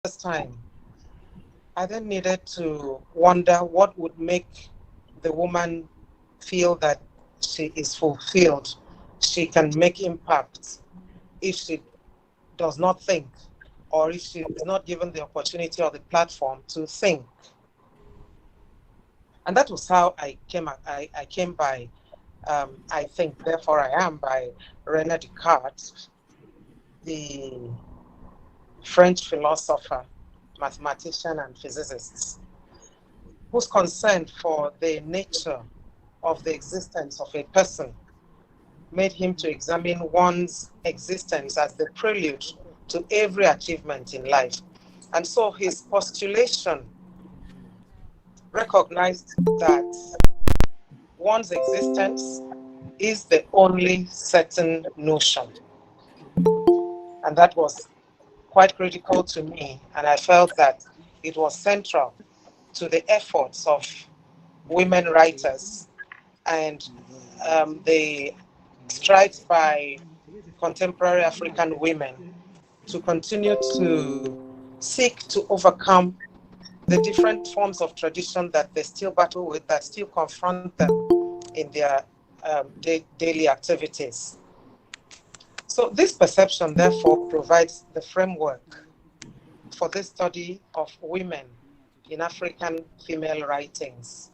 first time, I then needed to wonder what would make the woman feel that she is fulfilled, she can make impact if she does not think, or if she is not given the opportunity or the platform to think. And that was how I came by I Think, Therefore I Am by René Descartes, the French philosopher, mathematician, and physicist, whose concern for the nature of the existence of a person made him to examine one's existence as the prelude to every achievement in life. And so his postulation recognized that one's existence is the only certain notion. And that was quite critical to me. And I felt that it was central to the efforts of women writers and the strides by contemporary African women to continue to seek to overcome the different forms of tradition that they still battle with, that still confront them in their daily activities. So this perception, therefore, provides the framework for the study of women in African female writings.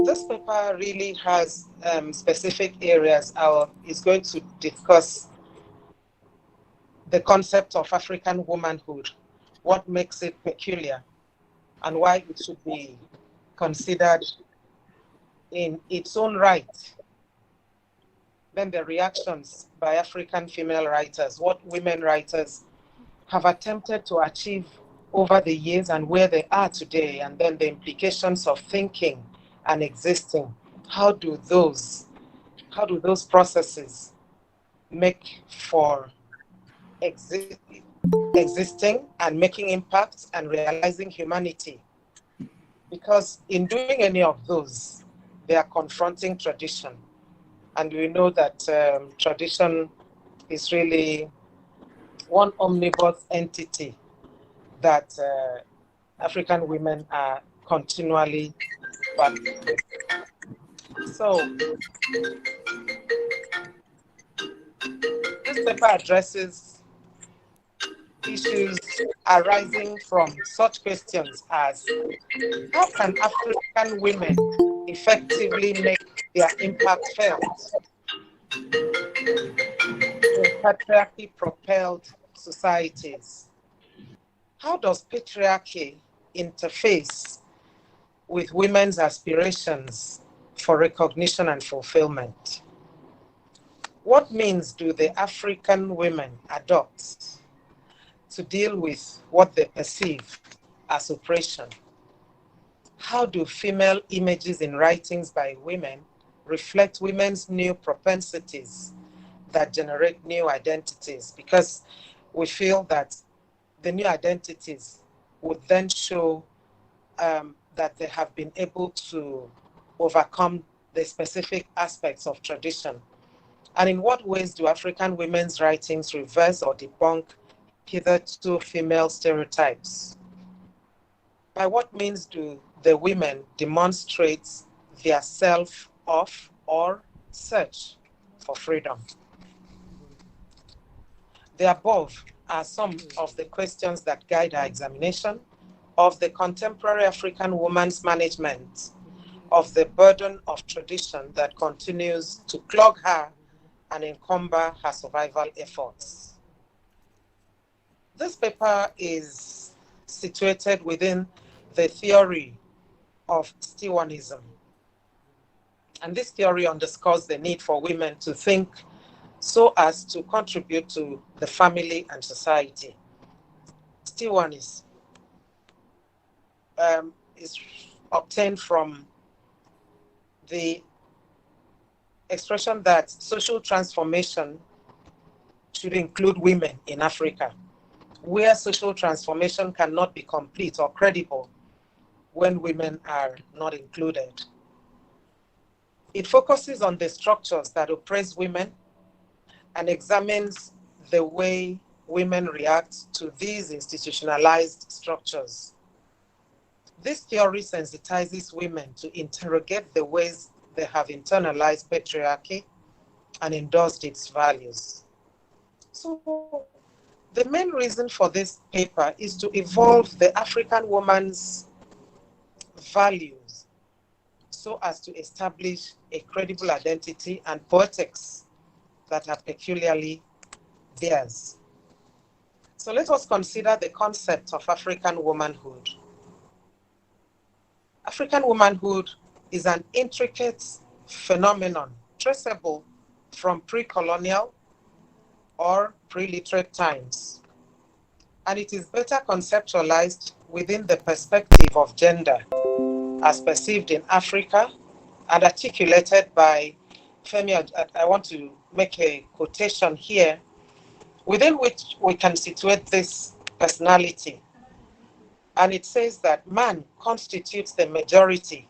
This paper really has specific areas. Is going to discuss the concept of African womanhood, what makes it peculiar, and why it should be considered in its own right. Then the reactions by African female writers, what women writers have attempted to achieve over the years and where they are today, and then the implications of thinking and existing. How do those processes make for existing and making impacts and realizing humanity? Because in doing any of those, they are confronting tradition. And we know that tradition is really one omnibus entity that African women are continually battling with. So this paper addresses issues arising from such questions as: how can African women effectively make their impact felt in patriarchy-propelled societies? How does patriarchy interface with women's aspirations for recognition and fulfillment? What means do the African women adopt to deal with what they perceive as oppression? How do female images in writings by women reflect women's new propensities that generate new identities? Because we feel that the new identities would then show that they have been able to overcome the specific aspects of tradition. And in what ways do African women's writings reverse or debunk hitherto female stereotypes? By what means do the women demonstrate their self-off or search for freedom? The above are some of the questions that guide our examination of the contemporary African woman's management of the burden of tradition that continues to clog her and encumber her survival efforts. This paper is situated within the theory of Stewarnism. And this theory underscores the need for women to think so as to contribute to the family and society. Stewarnism is obtained from the expression that social transformation should include women in Africa, where social transformation cannot be complete or credible when women are not included. It focuses on the structures that oppress women and examines the way women react to these institutionalized structures. This theory sensitizes women to interrogate the ways they have internalized patriarchy and endorsed its values. So, the main reason for this paper is to evolve the African woman's values so as to establish a credible identity and poetics that are peculiarly theirs. So let us consider the concept of African womanhood. African womanhood is an intricate phenomenon traceable from pre-colonial or pre-literate times, and it is better conceptualized within the perspective of gender as perceived in Africa and articulated by Femi. I want to make a quotation here within which we can situate this personality. And it says that man constitutes the majority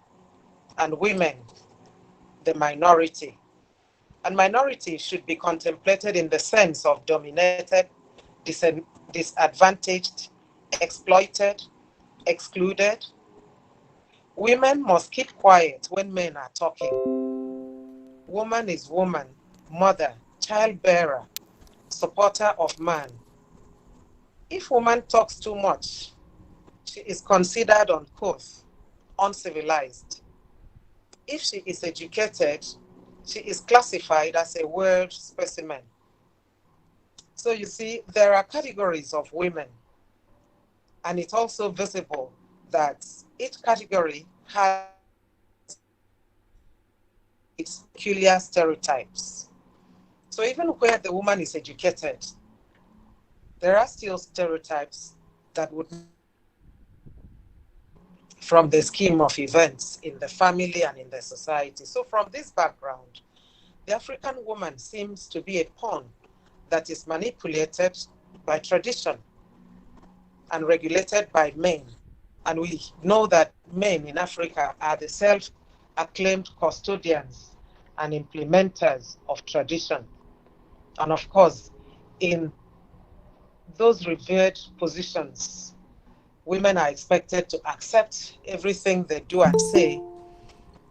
and women the minority. And minority should be contemplated in the sense of dominated, disadvantaged, exploited, excluded. Women must keep quiet when men are talking. Woman is woman, mother, childbearer, supporter of man. If woman talks too much, she is considered uncouth, uncivilized. If she is educated, she is classified as a world specimen. So you see, there are categories of women, and it's also visible that each category has its peculiar stereotypes. So even where the woman is educated, there are still stereotypes that would from the scheme of events in the family and in the society. So from this background, the African woman seems to be a pawn that is manipulated by tradition and regulated by men. And we know that men in Africa are the self-acclaimed custodians and implementers of tradition. And of course, in those revered positions, women are expected to accept everything they do and say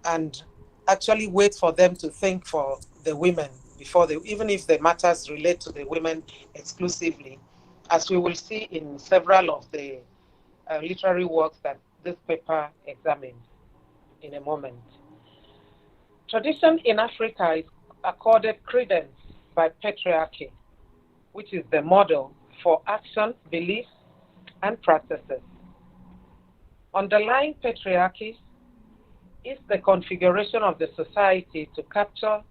and actually wait for them to think for the women before they, even if the matters relate to the women exclusively, as we will see in several of the literary works that this paper examines in a moment. Tradition in Africa is accorded credence by patriarchy, which is the model for actions, beliefs, and practices. Underlying patriarchy is the configuration of the society to capture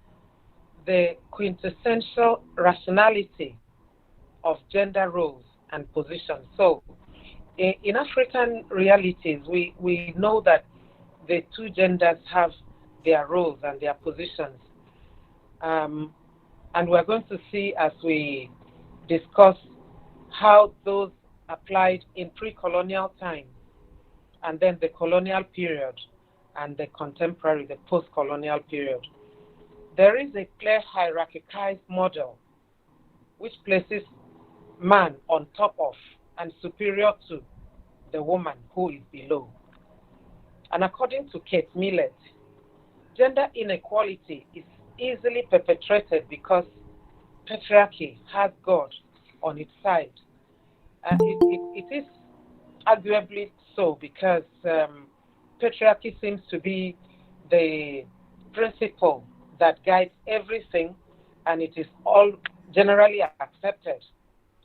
the quintessential rationality of gender roles and positions. So in African realities, we know that the two genders have their roles and their positions. And we're going to see as we discuss how those applied in pre-colonial times and then the colonial period and the contemporary, the post-colonial period. There is a clear hierarchicized model which places man on top of and superior to the woman who is below. And according to Kate Millett, gender inequality is easily perpetrated because patriarchy has God on its side. It is arguably so because patriarchy seems to be the principle that guides everything, and it is all generally accepted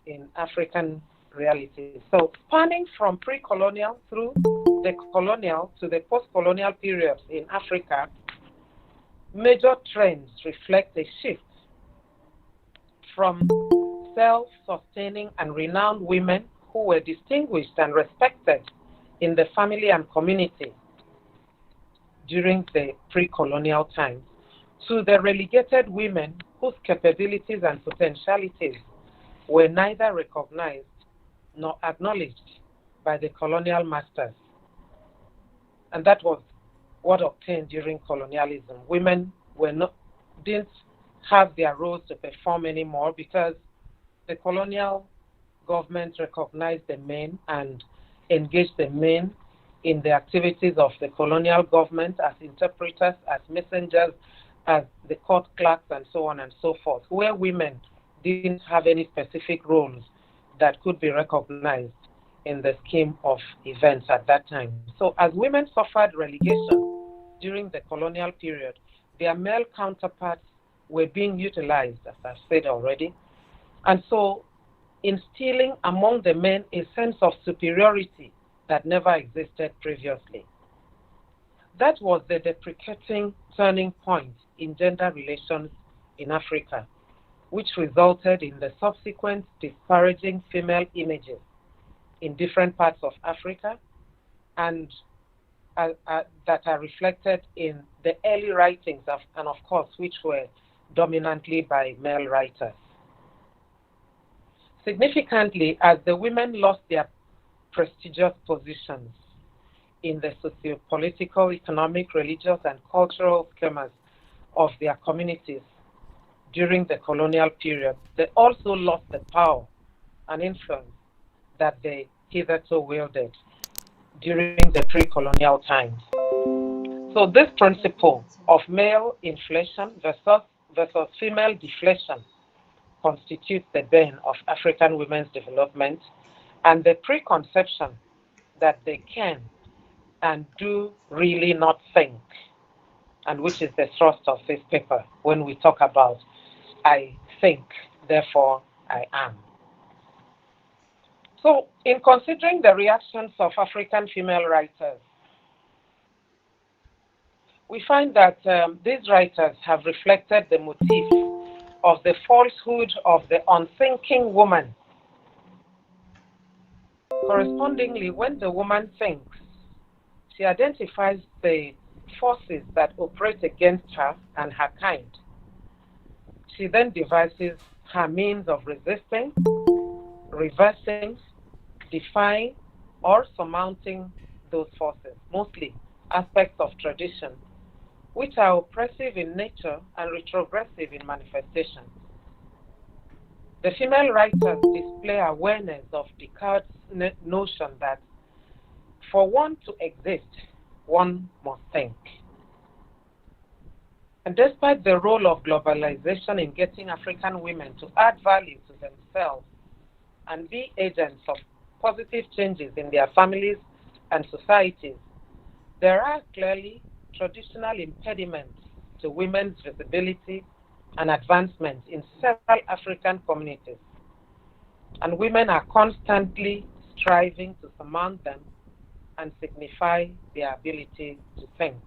in African reality. So spanning from pre-colonial through the colonial to the post-colonial periods in Africa, major trends reflect a shift from self-sustaining and renowned women who were distinguished and respected in the family and community during the pre-colonial times to the relegated women whose capabilities and potentialities were neither recognized nor acknowledged by the colonial masters. And that was what obtained during colonialism. Women didn't have their roles to perform anymore because the colonial government recognized the men and engaged the men in the activities of the colonial government as interpreters, as messengers, as the court clerks, and so on and so forth, where women didn't have any specific roles that could be recognized in the scheme of events at that time. So as women suffered relegation during the colonial period, their male counterparts were being utilized, as I've said already, and so instilling among the men a sense of superiority that never existed previously. That was the deprecating turning point in gender relations in Africa, which resulted in the subsequent disparaging female images in different parts of Africa and that are reflected in the early writings and of course, which were dominantly by male writers. Significantly, as the women lost their prestigious positions in the socio-political, economic, religious, and cultural schemas of their communities during the colonial period, they also lost the power and influence that they hitherto wielded during the pre-colonial times. So this principle of male inflation versus female deflation constitutes the bane of African women's development and the preconception that they can and do really not think, and which is the thrust of this paper when we talk about I think, therefore I am. So in considering the reactions of African female writers, we find that these writers have reflected the motif of the falsehood of the unthinking woman. Correspondingly, when the woman thinks, she identifies the forces that operate against her and her kind. She then devises her means of resisting, reversing, defying, or surmounting those forces, mostly aspects of tradition, which are oppressive in nature and retrogressive in manifestation. The female writers display awareness of Descartes' notion that for one to exist, one must think. And despite the role of globalization in getting African women to add value to themselves and be agents of positive changes in their families and societies, there are clearly traditional impediments to women's visibility and advancement in several African communities. And women are constantly striving to surmount them and signify their ability to think.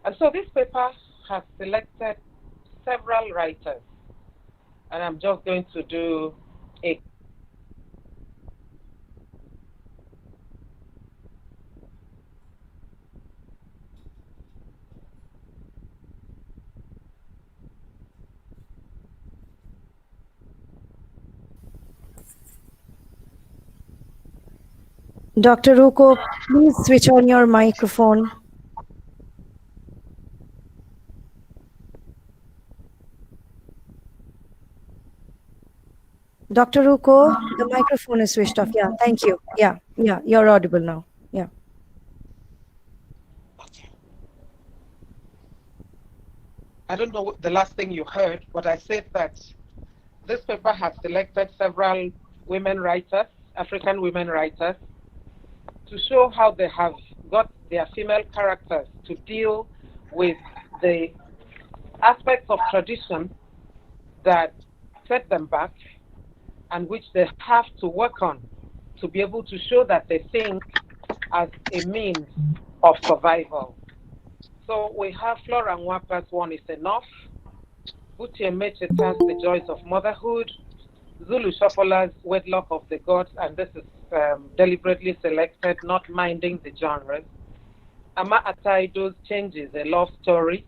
And so this paper has selected several writers, and I'm just going to do a Dr. Ruko, please switch on your microphone. Dr. Ruko, the microphone is switched off. Yeah, thank you. Yeah, you're audible now. Yeah. Okay. I don't know the last thing you heard, but I said that this paper has selected several women writers, African women writers, to show how they have got their female characters to deal with the aspects of tradition that set them back and which they have to work on to be able to show that they think as a means of survival. So we have Flora Nwapa's One Is Enough, Buti Emecheta's The Joys of Motherhood, Zulu Shopola's Wedlock of the Gods, and this is deliberately selected, not minding the genres. Ama Ataido's Changes, A Love Story.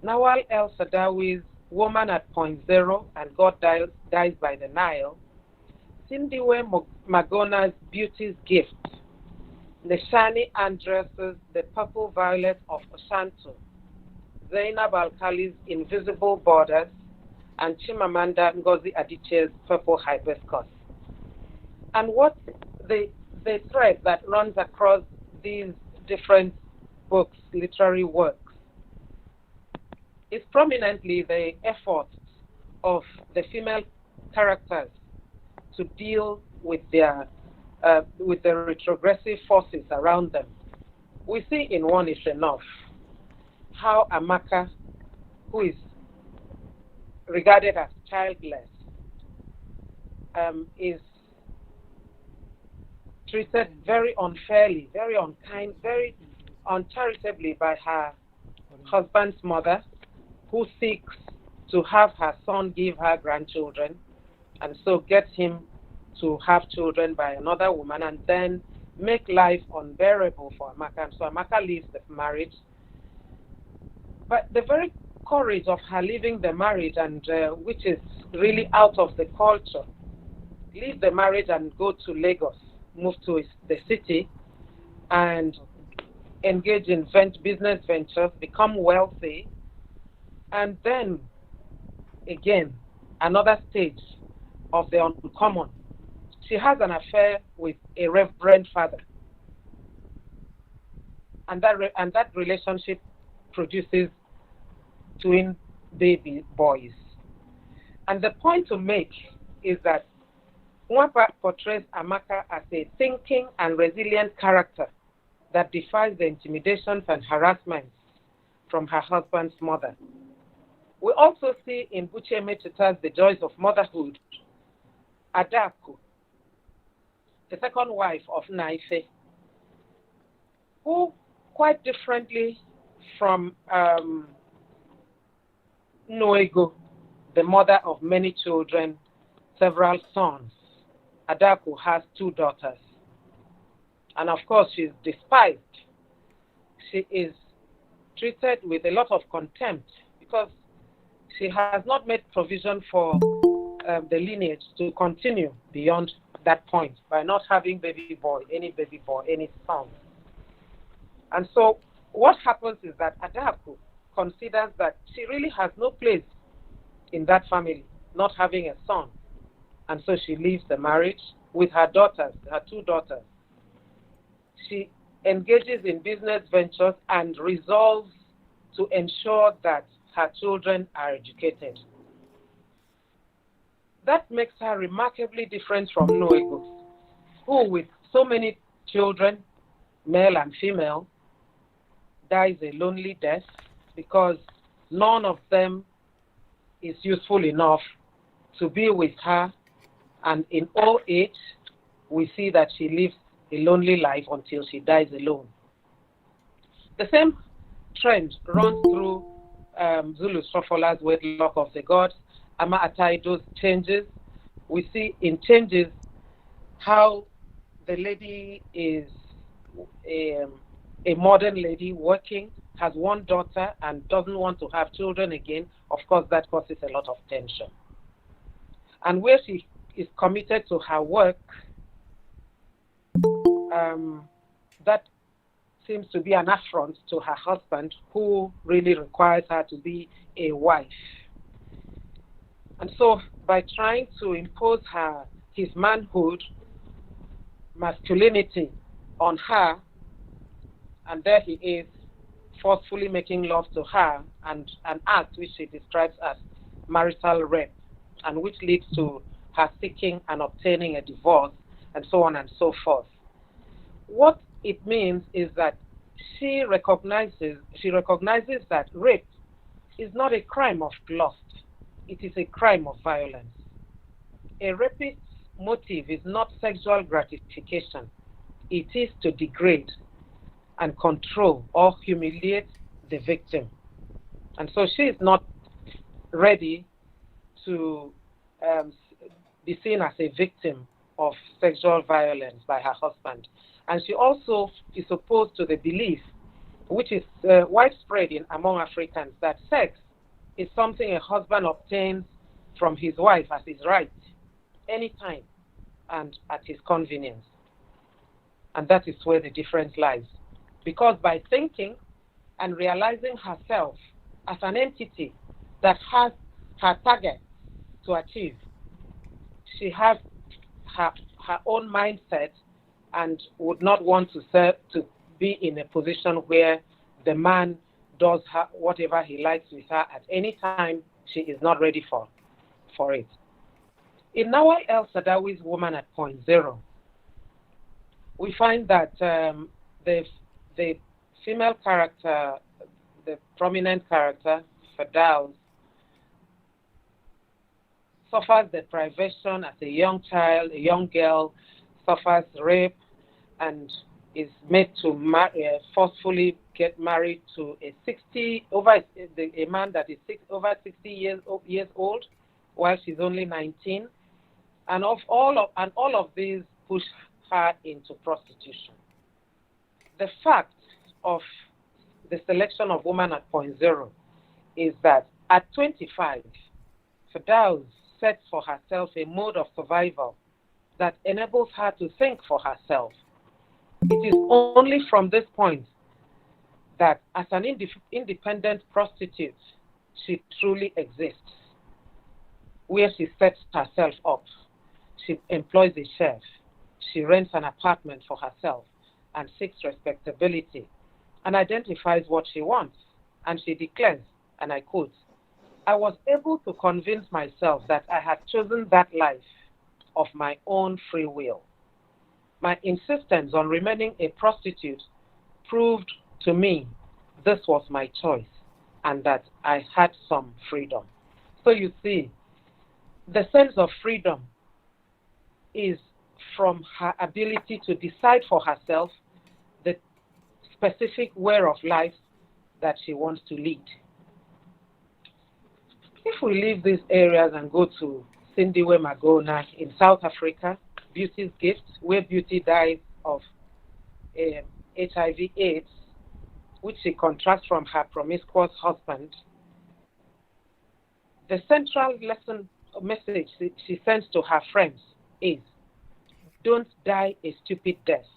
Nawal El Sadawi's Woman at Point Zero and God Dies by the Nile. Sindiwe Magona's Beauty's Gift. Neshani Andres's The Purple Violet of Oshanto. Zainab Alkali's Invisible Borders, and Chimamanda Ngozi Adichie's Purple Hibiscus. And what the thread that runs across these different books, literary works, is prominently the efforts of the female characters to deal with the retrogressive forces around them. We see in One Is Enough how Amaka, who is regarded as childless, is treated very unfairly, very unkind, very uncharitably by her husband's mother, who seeks to have her son give her grandchildren, and so gets him to have children by another woman, and then make life unbearable for Amaka. And so Amaka leaves the marriage. But the very courage of her leaving the marriage, and which is really out of the culture, leave the marriage and go to Lagos, move to the city, and engage in business ventures, become wealthy, and then again another stage of the uncommon. She has an affair with a reverend father, and that relationship produces twin baby boys. And the point to make is that Nwapa portrays Amaka as a thinking and resilient character that defies the intimidations and harassments from her husband's mother. We also see in Buche Metuta's The Joys of Motherhood, Adaku, the second wife of Naife, who, quite differently from Noego, the mother of many children, several sons, Adaku has 2 daughters. And of course, she's despised. She is treated with a lot of contempt because she has not made provision for the lineage to continue beyond that point by not having any son. And so what happens is that Adaku considers that she really has no place in that family, not having a son. And so she leaves the marriage with her daughters, her 2 daughters. She engages in business ventures and resolves to ensure that her children are educated. That makes her remarkably different from Noego, who with so many children, male and female, dies a lonely death because none of them is useful enough to be with her, and in old age we see that she lives a lonely life until she dies alone. The same trend runs through Zulu Sofola's Wedlock of the Gods, Ama Ataido's Changes. We see in Changes how the lady is a modern lady working, has 1 daughter and doesn't want to have children again. Of course, that causes a lot of tension. And where she is committed to her work, that seems to be an affront to her husband, who really requires her to be a wife. And so by trying to impose his manhood, masculinity on her, and there he is forcefully making love to her, and an act which she describes as marital rape, and which leads to her seeking and obtaining a divorce, and so on and so forth. What it means is that she recognizes that rape is not a crime of lust, it is a crime of violence. A rapist's motive is not sexual gratification, it is to degrade and control or humiliate the victim. And so she is not ready to be seen as a victim of sexual violence by her husband. And she also is opposed to the belief, which is widespread among Africans, that sex is something a husband obtains from his wife as his right, anytime and at his convenience. And that is where the difference lies. Because by thinking and realizing herself as an entity that has her target to achieve, she has her her own mindset and would not want to be in a position where the man does whatever he likes with her at any time she is not ready for it. In Nawal El-Saadawi's Woman at Point Zero, we find that the female character, the prominent character, Firdaus, suffers deprivation as a young child, a young girl, suffers rape, and is made to forcefully get married to a man that is over 60 years old, while she's only 19, and all of these push her into prostitution. The fact of the selection of Woman at Point Zero is that at 25, Firdaus sets for herself a mode of survival that enables her to think for herself. It is only from this point that as an independent prostitute, she truly exists, where she sets herself up. She employs a chef, she rents an apartment for herself and seeks respectability and identifies what she wants. And she declares, and I quote, "I was able to convince myself that I had chosen that life of my own free will. My insistence on remaining a prostitute proved to me this was my choice and that I had some freedom." So you see, the sense of freedom is from her ability to decide for herself the specific way of life that she wants to lead. If we leave these areas and go to Sindiwe Magona in South Africa, Beauty's Gift, where Beauty dies of HIV/AIDS, which she contrasts from her promiscuous husband, the central message she sends to her friends is, don't die a stupid death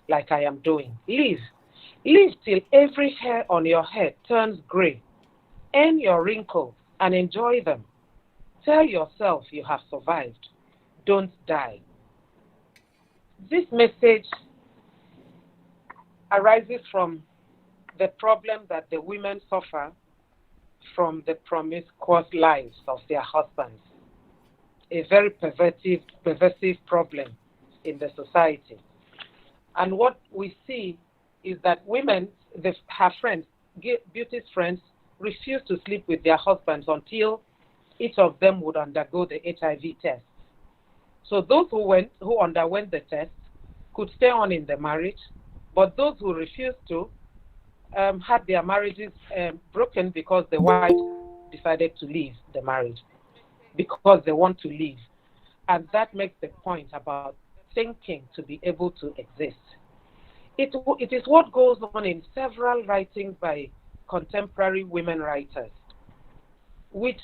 like I am doing. Live. Live till every hair on your head turns gray. Earn your wrinkles and enjoy them. Tell yourself you have survived. Don't die. This message arises from the problem that the women suffer from the promiscuous lives of their husbands. A very pervasive problem in the society. And what we see is that women, her friends, Beauty's friends, refuse to sleep with their husbands until each of them would undergo the HIV test. So those who underwent the test could stay on in the marriage, but those who refused to had their marriages broken because the wife decided to leave the marriage because they want to leave. And that makes the point about thinking to be able to exist. It is what goes on in several writings by contemporary women writers, which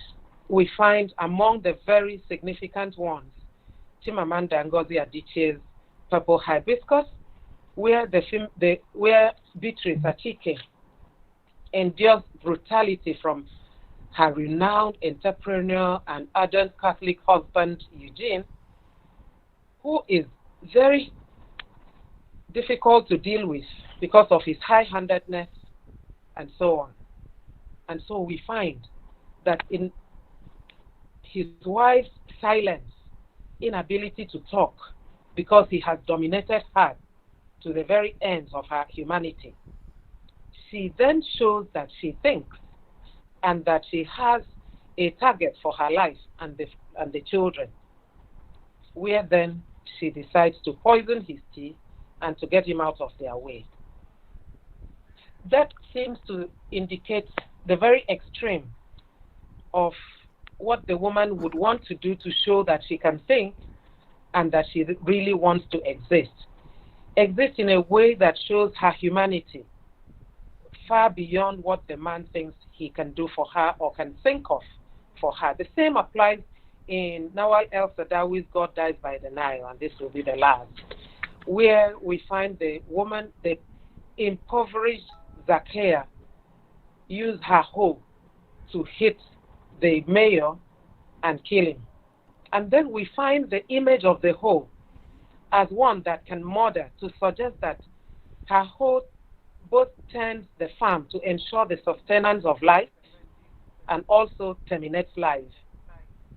we find among the very significant ones, Chimamanda Ngozi Adichie's Purple Hibiscus, where Beatrice Achike endures brutality from her renowned entrepreneur and ardent Catholic husband, Eugene, who is very difficult to deal with because of his high-handedness and so on. And so we find that in his wife's silence, inability to talk, because he has dominated her to the very ends of her humanity, she then shows that she thinks and that she has a target for her life and the children, where then she decides to poison his tea and to get him out of their way. That seems to indicate the very extreme of what the woman would want to do to show that she can think and that she really wants to exist. Exist in a way that shows her humanity, far beyond what the man thinks he can do for her or can think of for her. The same applies in Nawal El-Saadawi's God Dies by the Nile, and this will be the last, where we find the woman, the impoverished Zakia, use her hoe to hit the mayor and kill him. And then we find the image of the hoe as one that can mother to suggest that her whole both tends the farm to ensure the sustenance of life and also terminates life,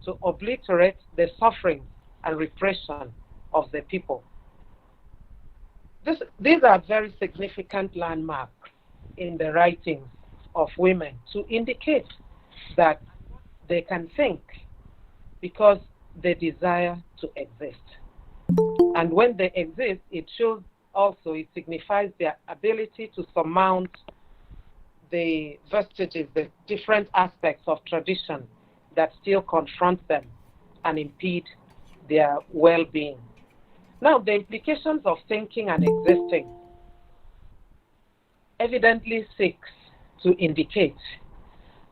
to obliterate the suffering and repression of the people. These are very significant landmarks in the writings of women to indicate that they can think because they desire to exist. And when they exist, it shows also, it signifies their ability to surmount the vestiges, the different aspects of tradition that still confront them and impede their well-being. Now, the implications of thinking and existing evidently seeks to indicate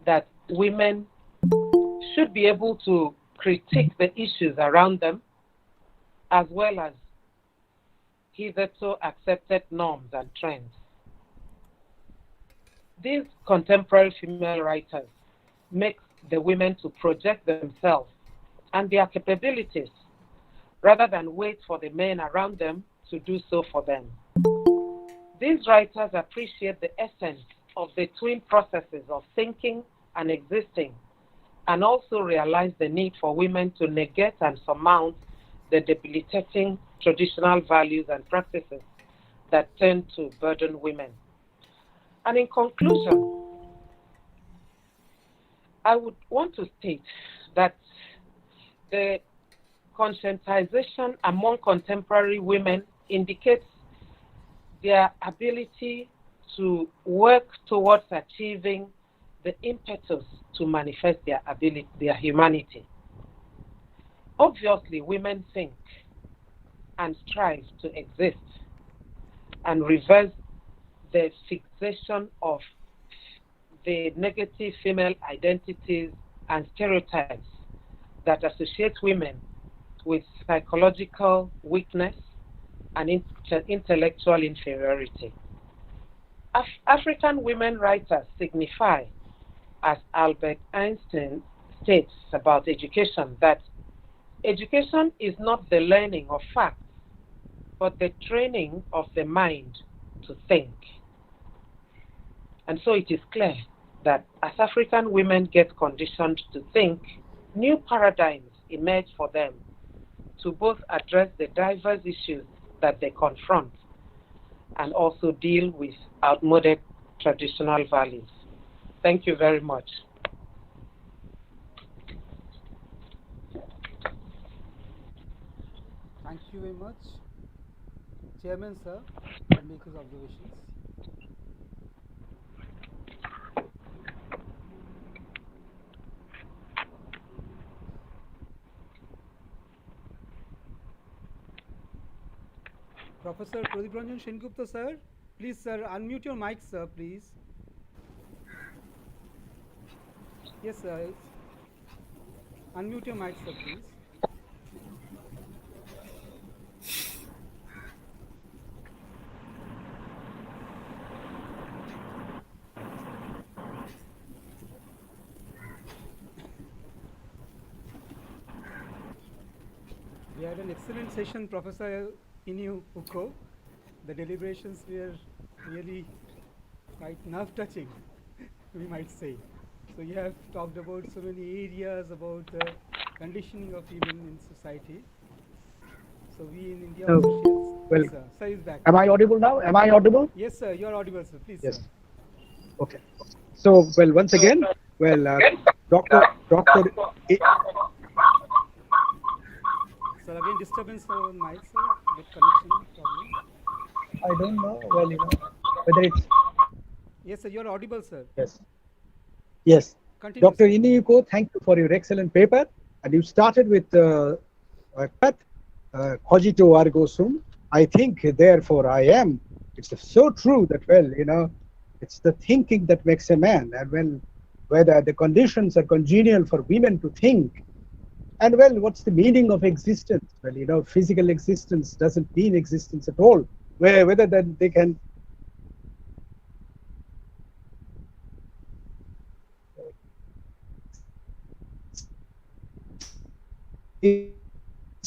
that women should be able to critique the issues around them as well as hitherto accepted norms and trends. These contemporary female writers make the women to project themselves and their capabilities rather than wait for the men around them to do so for them. These writers appreciate the essence of the twin processes of thinking and existing, and also realize the need for women to negate and surmount the debilitating traditional values and practices that tend to burden women. And in conclusion, I would want to state that the conscientization among contemporary women indicates their ability to work towards achieving the impetus to manifest their ability, their humanity. Obviously, women think and strive to exist and reverse the fixation of the negative female identities and stereotypes that associate women with psychological weakness and intellectual inferiority. African women writers signify, as Albert Einstein states about education, that education is not the learning of facts, but the training of the mind to think. And so it is clear that as African women get conditioned to think, new paradigms emerge for them to both address the diverse issues that they confront and also deal with outmoded traditional values. Thank you very much. Thank you very much. Chairman, sir, can make his observations. Professor Pradip Ranjan Sengupta, sir, please, sir, unmute your mic, sir, please. Yes, sir. Unmute your mic, sir, please. We had an excellent session, Professor Inaugural. The deliberations were really quite nerve-touching, we might say. So you have talked about so many areas about the conditioning of women in society. So we in India well, yes, sir. Sir is back. Am I audible now? Am I audible? Yes, sir. You are audible, sir. Please, yes. Sir. Okay. So, well, once again, Dr. Sir, again disturbance on mic, sir. With connection problem. I don't know. Well, whether it's. Yes, sir. You are audible, sir. Yes. Yes. Continue, Dr. Inaugural, thank you for your excellent paper. And you started with cogito ergo sum. I think, therefore I am. It's so true that, well, it's the thinking that makes a man. And when whether the conditions are congenial for women to think, and well, what's the meaning of existence? Well, physical existence doesn't mean existence at all. Whether that they can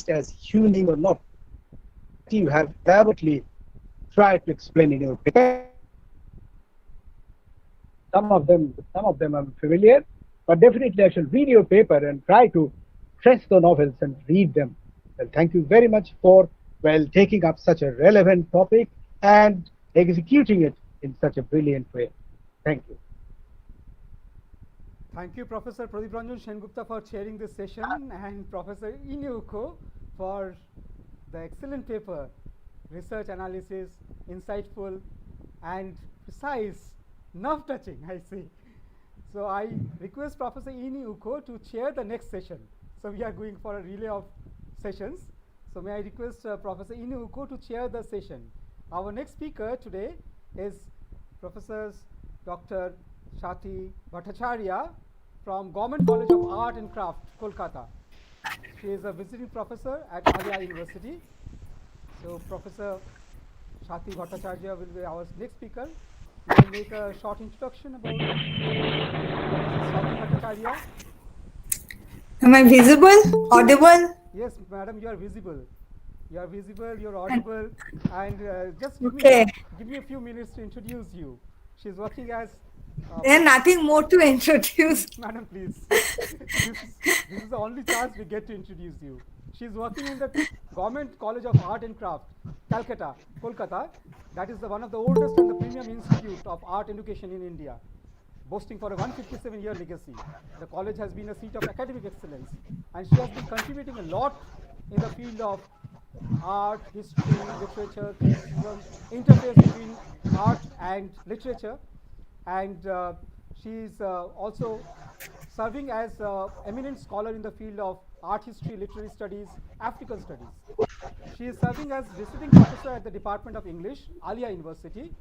as human or not. you have elaborately tried to explain in your paper. Some of them I'm familiar, but definitely I shall read your paper and try to trace the novels and read them. Well, thank you very much for taking up such a relevant topic and executing it in such a brilliant way. Thank you. Thank you, Professor Pradeep Ranjan Sengupta, for chairing this session, and Professor Inaugural for the excellent paper, research analysis, insightful and precise, nerve-touching, I see. So I request Professor Inaugural to chair the next session. So we are going for a relay of sessions. So may I request Professor Inaugural to chair the session. Our next speaker today is Professor Dr. Shati Bhattacharya from Government College of Art and Craft, Kolkata. She is a visiting professor at Alia University. So Professor Shati Bhattacharya will be our next speaker. We will make a short introduction about Shati Bhattacharya. Am I visible? Audible? Yes, madam, you are visible. You are visible, you are audible, and just give me a few minutes to introduce you. She's working as There's nothing more to introduce. Madam, please. This is the only chance we get to introduce you. She's working in the Government College of Art and Craft, Calcutta, Kolkata. That is one of the oldest and the premium institute of art education in India, boasting for a 157-year legacy. The college has been a seat of academic excellence, and she has been contributing a lot in the field of art, history, literature, criticism, interface between art and literature. And she is also serving as eminent scholar in the field of art history, literary studies, African studies. She is serving as visiting professor at the Department of English, Alia University,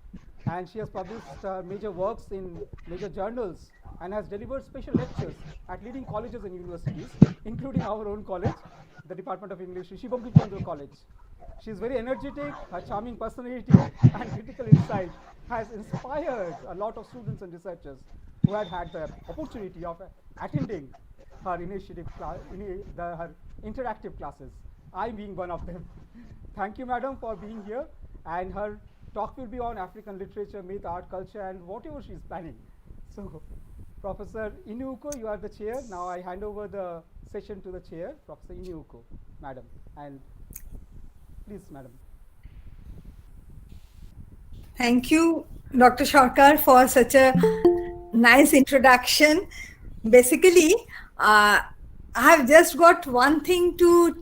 and she has published major works in major journals and has delivered special lectures at leading colleges and universities, including our own college, the Department of English, Shati Bhattacharya College. She is very energetic, her charming personality and critical insight has inspired a lot of students and researchers who had the opportunity of attending her initiative her interactive classes, I being one of them. Thank you, madam, for being here, and her talk will be on African literature, myth, art, culture, and whatever she is planning. So, Professor Inaugural, you are the chair. Now I hand over the session to the chair, Professor Inaugural, madam, and please, madam. Thank you, Dr. Sarkar, for such a nice introduction. Basically, I have just got one thing to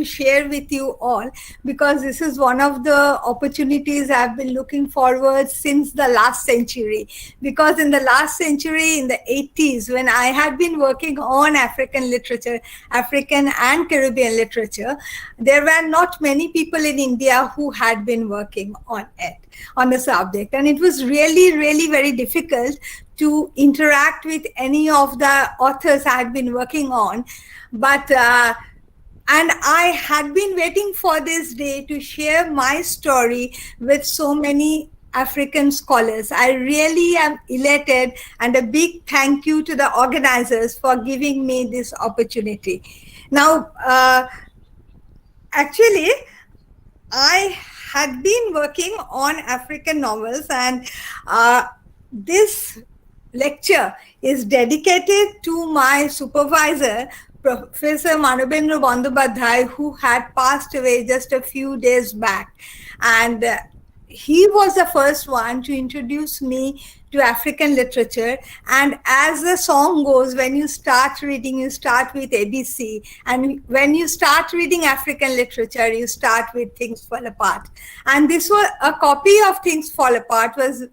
share with you all, because this is one of the opportunities I've been looking forward since the last century. Because in the last century, in the 80s, when I had been working on African literature, African and Caribbean literature, there were not many people in India who had been working on it, on the subject. And it was really, really very difficult to interact with any of the authors I had been working on. But, and I had been waiting for this day to share my story with so many African scholars. I really am elated, and a big thank you to the organizers for giving me this opportunity. Now, actually, I had been working on African novels, and this lecture is dedicated to my supervisor, Professor Manobendra Bandyopadhyay, who had passed away just a few days back. And he was the first one to introduce me to African literature. And as the song goes, when you start reading, you start with ABC. And when you start reading African literature, you start with Things Fall Apart. And this was a copy of Things Fall Apart was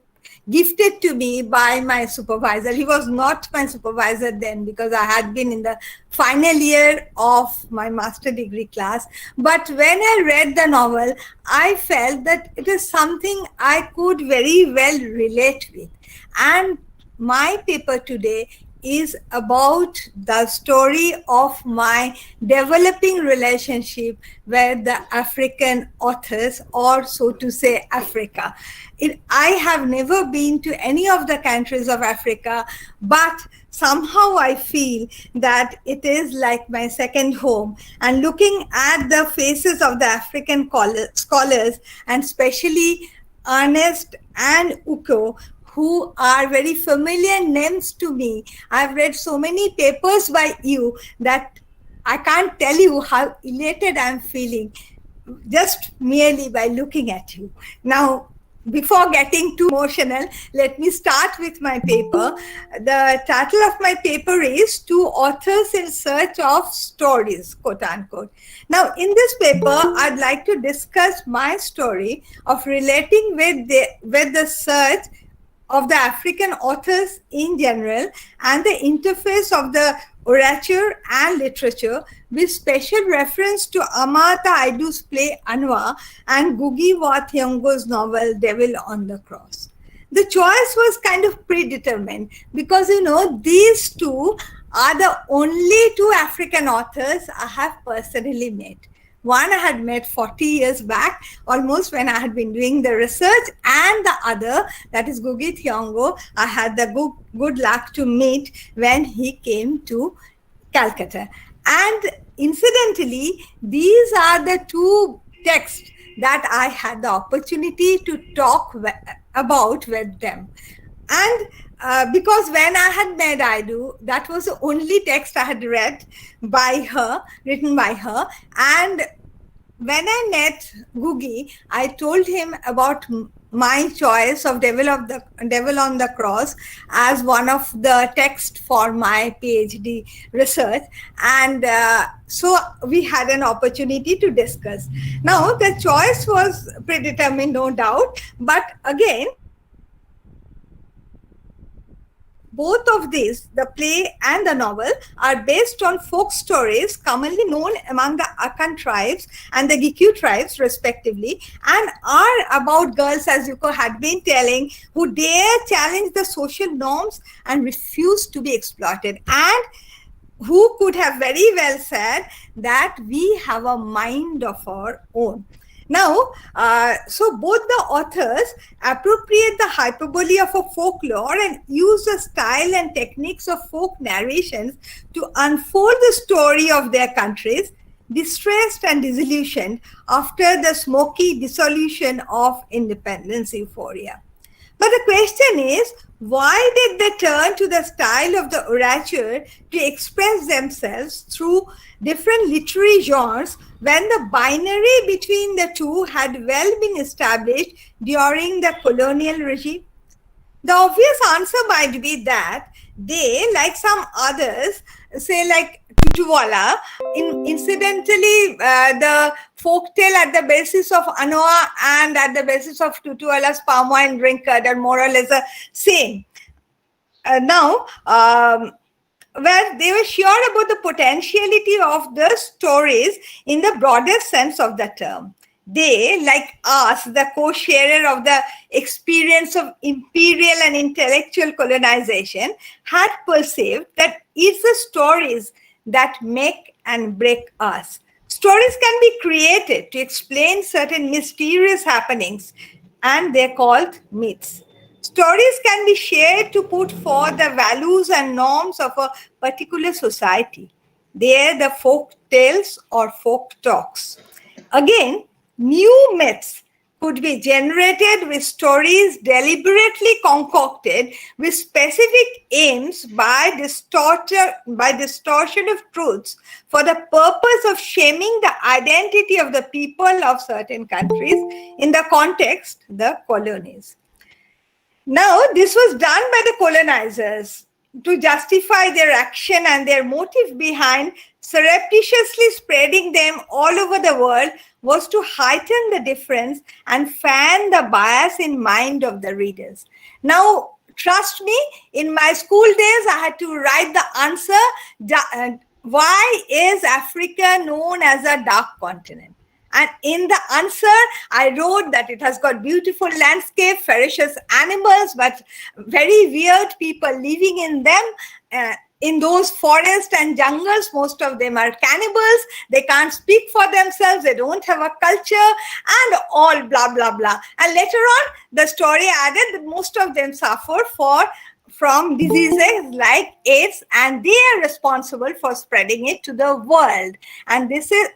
gifted to me by my supervisor. He was not my supervisor then, because I had been in the final year of my master degree class. But when I read the novel, I felt that it is something I could very well relate with. And my paper today is about the story of my developing relationship with the African authors, or so to say, Africa. I have never been to any of the countries of Africa, but somehow I feel that it is like my second home. And looking at the faces of the African scholars, and especially Ernest and Uko, who are very familiar names to me. I've read so many papers by you that I can't tell you how elated I'm feeling just merely by looking at you. Now, before getting too emotional, let me start with my paper. The title of my paper is Two Authors in Search of Stories, quote unquote. Now, in this paper, I'd like to discuss my story of relating with the search of the African authors in general and the interface of the orature and literature, with special reference to Amata Aidu's play Anwa and Ngugi wa Thiong'o's novel Devil on the Cross. The choice was kind of predetermined because, these two are the only two African authors I have personally met. One I had met 40 years back, almost, when I had been doing the research, and the other, that is Ngugi Thiong'o, I had the good luck to meet when he came to Calcutta. And incidentally, these are the two texts that I had the opportunity to talk about with them. And because when I had met Aidu, that was the only text I had read by her, written by her. And when I met Ngugi, I told him about my choice of Devil on the Cross as one of the texts for my PhD research. And so we had an opportunity to discuss. Now, the choice was predetermined, no doubt. But again, both of these, the play and the novel, are based on folk stories commonly known among the Akan tribes and the Gikyu tribes, respectively, and are about girls, as Yuko had been telling, who dare challenge the social norms and refuse to be exploited, and who could have very well said that we have a mind of our own. Now, so both the authors appropriate the hyperbole of a folklore and use the style and techniques of folk narrations to unfold the story of their countries, distressed and disillusioned after the smoky dissolution of independence euphoria. But the question is, why did they turn to the style of the orature to express themselves through different literary genres when the binary between the two had well been established during the colonial regime? The obvious answer might be that they, like some others, say like Tutuwala, incidentally, the folktale at the basis of Anoa and at the basis of Tutuwala's palm wine drinker, they're more or less the same. Where they were sure about the potentiality of the stories in the broader sense of the term. They, like us, the co-sharer of the experience of imperial and intellectual colonization, had perceived that it's the stories that make and break us. Stories can be created to explain certain mysterious happenings, and they're called myths. Stories can be shared to put forth the values and norms of a particular society. They are the folk tales or folk talks. Again, new myths could be generated with stories deliberately concocted with specific aims by distortion of truths for the purpose of shaming the identity of the people of certain countries in the context, the colonies. Now, this was done by the colonizers to justify their action, and their motive behind surreptitiously spreading them all over the world was to heighten the difference and fan the bias in mind of the readers. Now, trust me, in my school days, I had to write the answer, why is Africa known as a dark continent? And in the answer, I wrote that it has got beautiful landscape, ferocious animals, but very weird people living in them. In those forests and jungles, most of them are cannibals. They can't speak for themselves. They don't have a culture and all blah, blah, blah. And later on, the story added that most of them suffer from diseases like AIDS, and they are responsible for spreading it to the world. And this is,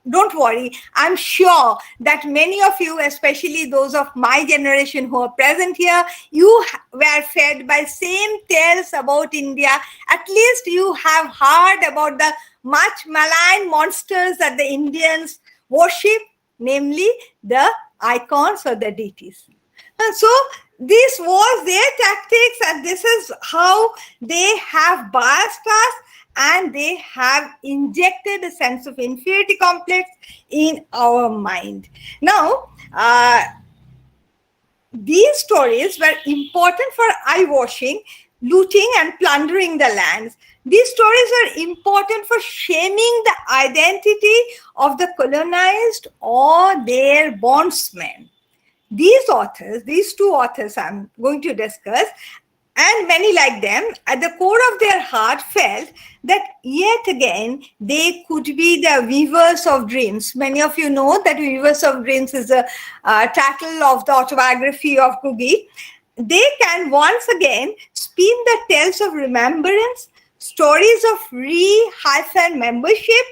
don't worry, I'm sure that many of you, especially those of my generation who are present here, you were fed by same tales about India. At least you have heard about the much malign monsters that the Indians worship, namely the icons or the deities. And so this was their tactics, and this is how they have biased us, and they have injected a sense of inferiority complex in our mind. Now, these stories were important for eye-washing, looting and plundering the lands. These stories were important for shaming the identity of the colonized or their bondsmen. These authors, these two authors I'm going to discuss, and many like them, at the core of their heart felt that yet again they could be the weavers of dreams. Many of you know that Weavers of Dreams is a title of the autobiography of Googie. They can once again spin the tales of remembrance, stories of re-hyphen membership,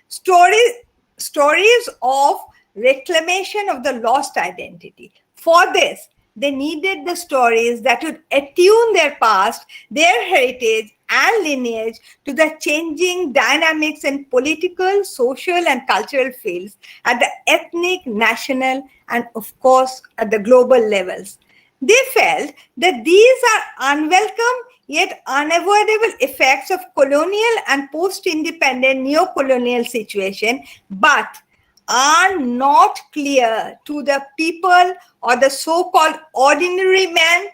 stories of reclamation of the lost identity. For this, they needed the stories that would attune their past, their heritage, and lineage to the changing dynamics in political, social, and cultural fields at the ethnic, national, and of course at the global levels. They felt that these are unwelcome yet unavoidable effects of colonial and post-independent neo-colonial situation, but are not clear to the people or the so-called ordinary men,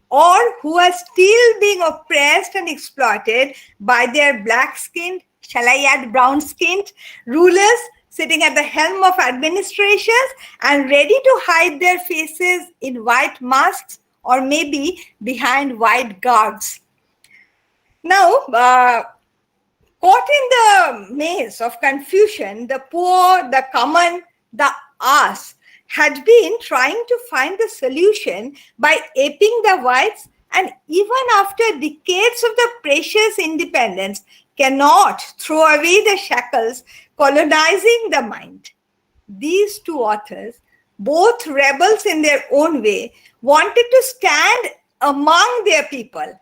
or who are still being oppressed and exploited by their black-skinned, shall I add brown-skinned, rulers sitting at the helm of administrations and ready to hide their faces in white masks or maybe behind white guards. Now, caught in the maze of confusion, the poor, the common, the ass had been trying to find the solution by aping the whites, and even after decades of the precious independence, cannot throw away the shackles colonizing the mind. These two authors, both rebels in their own way, wanted to stand among their people,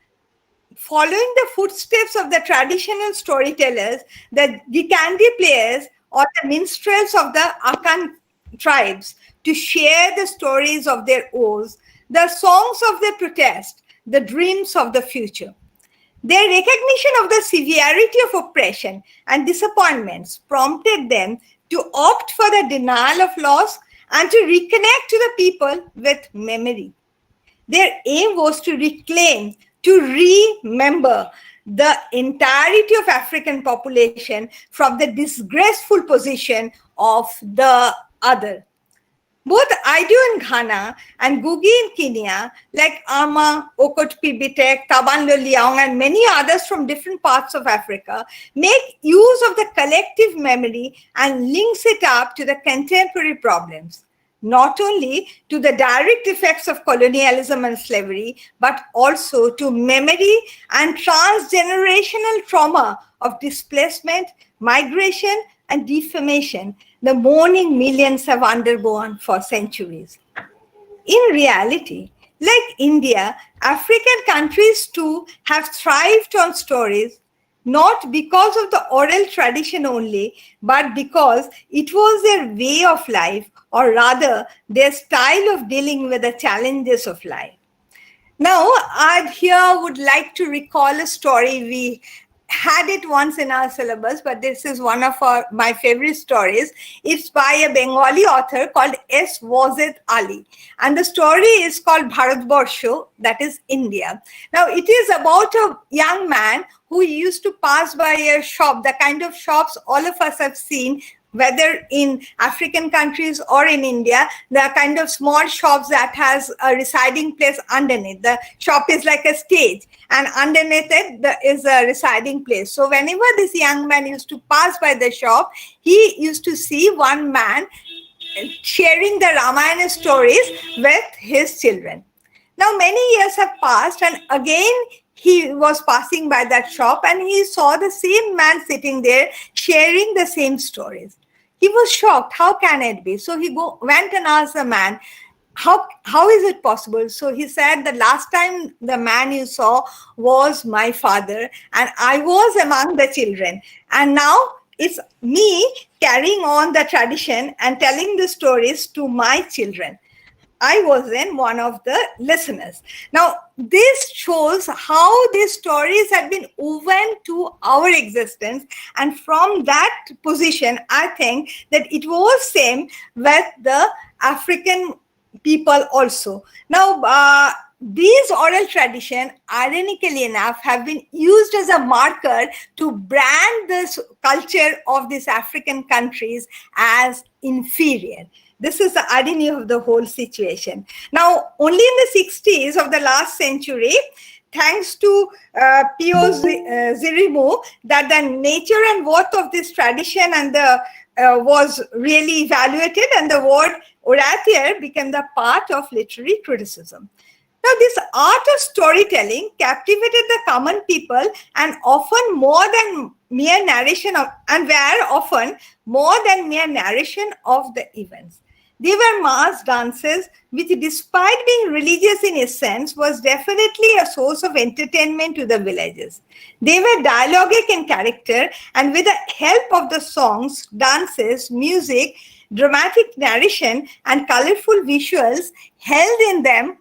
following the footsteps of the traditional storytellers, the Gikandi players, or the minstrels of the Akan tribes, to share the stories of their woes, the songs of their protest, the dreams of the future. Their recognition of the severity of oppression and disappointments prompted them to opt for the denial of loss and to reconnect to the people with memory. Their aim was to reclaim, to remember the entirety of African population from the disgraceful position of the other. Both Aidu in Ghana and Gugi in Kenya, like Ama, Okot Pibitek, Tabanlo Liaong, and many others from different parts of Africa, make use of the collective memory and links it up to the contemporary problems, not only to the direct effects of colonialism and slavery, but also to memory and transgenerational trauma of displacement, migration, and defamation, the mourning millions have undergone for centuries. In reality, like India, African countries too have thrived on stories, not because of the oral tradition only, but because it was their way of life, or rather their style of dealing with the challenges of life. Now, I here would like to recall a story. We had it once in our syllabus, but this is one of my favorite stories. It's by a Bengali author called S. Wazid Ali. And the story is called Bharatbarsho, that is India. Now, it is about a young man who used to pass by a shop, the kind of shops all of us have seen whether in African countries or in India, there are kind of small shops that has a residing place underneath. The shop is like a stage, and underneath it is a residing place. So whenever this young man used to pass by the shop, he used to see one man sharing the Ramayana stories with his children. Now many years have passed, and again he was passing by that shop and he saw the same man sitting there sharing the same stories. He was shocked. How can it be? So he went and asked the man, how is it possible? So he said, the last time the man you saw was my father, and I was among the children. And now it's me carrying on the tradition and telling the stories to my children. I was then one of the listeners. Now, this shows how these stories have been woven to our existence. And from that position, I think that it was same with the African people also. Now, these oral tradition, ironically enough, have been used as a marker to brand this culture of these African countries as inferior. This is the irony of the whole situation. Now, only in the 60s of the last century, thanks to P.O. Zirimu, that the nature and worth of this tradition and was really evaluated, and the word orature became the part of literary criticism. Now, this art of storytelling captivated the common people and often more than mere narration of, and were often more than mere narration of the events. They were mass dances, which despite being religious in essence, was definitely a source of entertainment to the villagers. They were dialogic in character, and with the help of the songs, dances, music, dramatic narration, and colorful visuals, held in them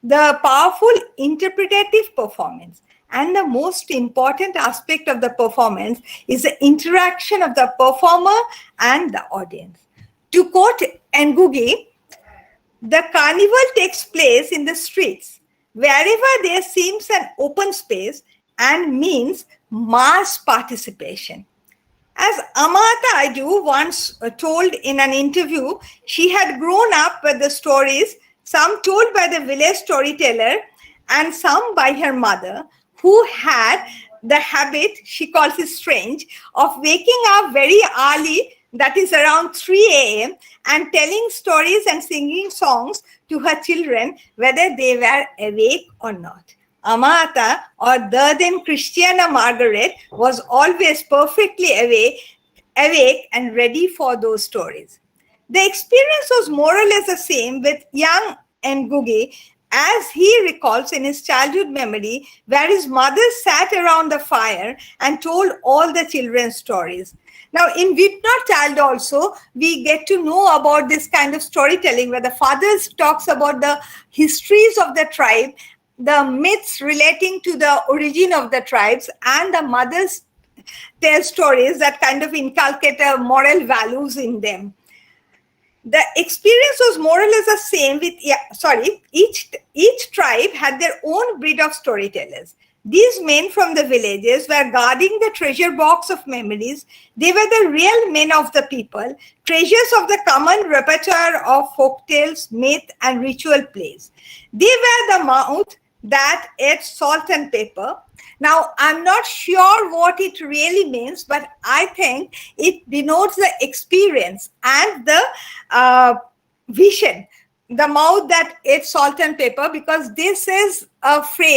the powerful interpretative performance. And the most important aspect of the performance is the interaction of the performer and the audience. To quote Ngugi, the carnival takes place in the streets, wherever there seems an open space, and means mass participation. As Amata Aju once told in an interview, she had grown up with the stories, some told by the village storyteller and some by her mother, who had the habit, she calls it strange, of waking up very early, that is around 3 a.m., and telling stories and singing songs to her children, whether they were awake or not. Amata, or the then Christiana Margaret, was always perfectly awake and ready for those stories. The experience was more or less the same with young Ngugi, as he recalls in his childhood memory, where his mother sat around the fire and told all the children's stories. Now, in Weep Not Child also, we get to know about this kind of storytelling, where the father talks about the histories of the tribe, the myths relating to the origin of the tribes, and the mothers tell stories that kind of inculcate moral values in them. The experience was more or less the same with, each tribe had their own breed of storytellers. These men from the villages were guarding the treasure box of memories. They were the real men of the people, treasures of the common repertoire of folktales, myth, and ritual plays. They were the mouth that ate salt and pepper. Now, I'm not sure what it really means, but I think it denotes the experience and the vision, the mouth that ate salt and pepper, because this is a phrase